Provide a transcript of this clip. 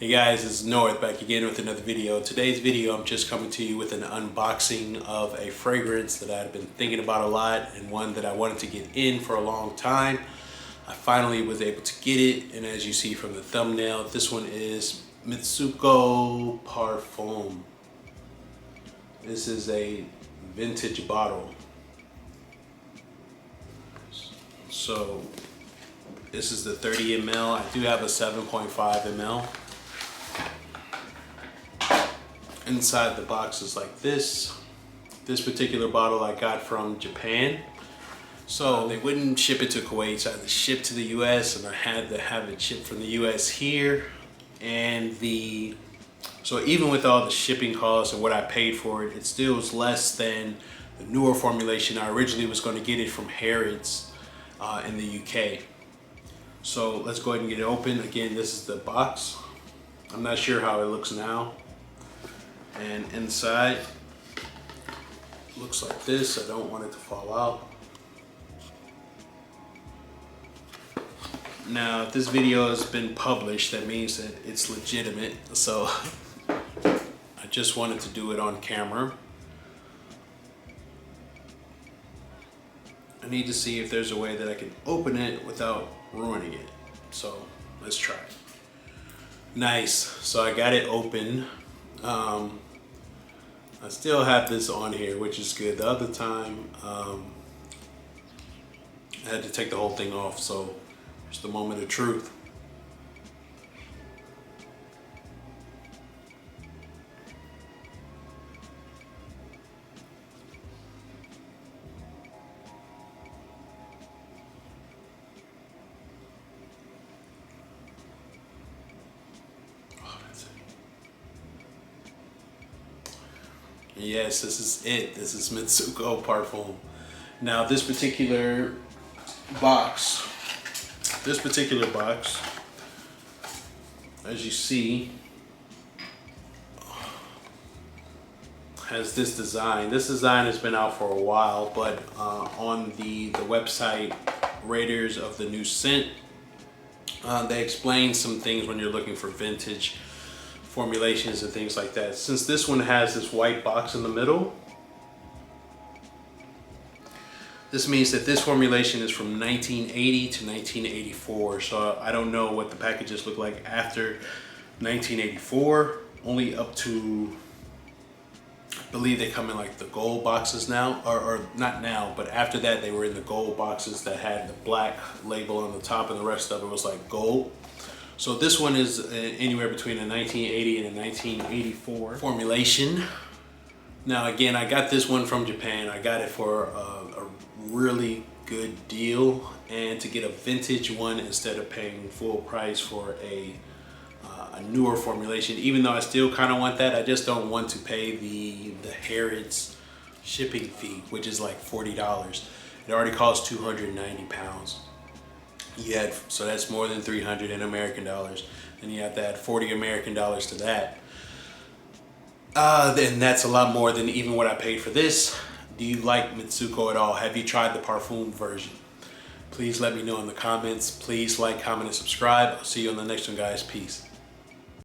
Hey guys, it's North back again with another video. Today's video, I'm just coming to you with an unboxing of a fragrance that I've been thinking about a lot and one that I wanted to get in for a long time. I finally was able to get it, and as you see from the thumbnail, this one is Mitsouko Parfum. This is a vintage bottle. So this is the 30 ml. I do have a 7.5 ml. Inside the box is like this. This particular bottle I got from Japan. So they wouldn't ship it to Kuwait, so I had to ship to the US, and I had to have it shipped from the US here. And so even with all the shipping costs and what I paid for it, it still was less than the newer formulation. I originally was going to get it from Harrods in the UK. So let's go ahead and get it open. Again, this is the box. I'm not sure how it looks now. And inside looks like this. I don't want it to fall out. Now, if this video has been published, that means that it's legitimate. So I just wanted to do it on camera. I need to see if there's a way that I can open it without ruining it. So let's try it. Nice. So I got it open. I still have this on here, which is good. The other time, I had to take the whole thing off, so it's the moment of truth. Yes, this is it. This is Mitsouko Parfum. Now this particular box, as you see, has this design. This design has been out for a while, but on the website Raiders of the New Scent, they explain some things when you're looking for vintage formulations and things like that. Since this one has this white box in the middle, this means that this formulation is from 1980 to 1984. So I don't know what the packages look like after 1984, only up to, I believe they come in like the gold boxes now, or not now, but after that they were in the gold boxes that had the black label on the top, and the rest of it was like gold. So this one is anywhere between a 1980 and a 1984 formulation. Now again, I got this one from Japan. I got it for a really good deal, and to get a vintage one instead of paying full price for a newer formulation, even though I still kind of want that, I just don't want to pay the Harrods shipping fee, which is like $40. It already costs 290 pounds. So that's more than 300 in American dollars. Then you have to add 40 American dollars to that. Then that's a lot more than even what I paid for this. Do you like Mitsouko at all? Have you tried the Parfum version? Please let me know in the comments. Please like, comment, and subscribe. I'll see you on the next one, guys. Peace.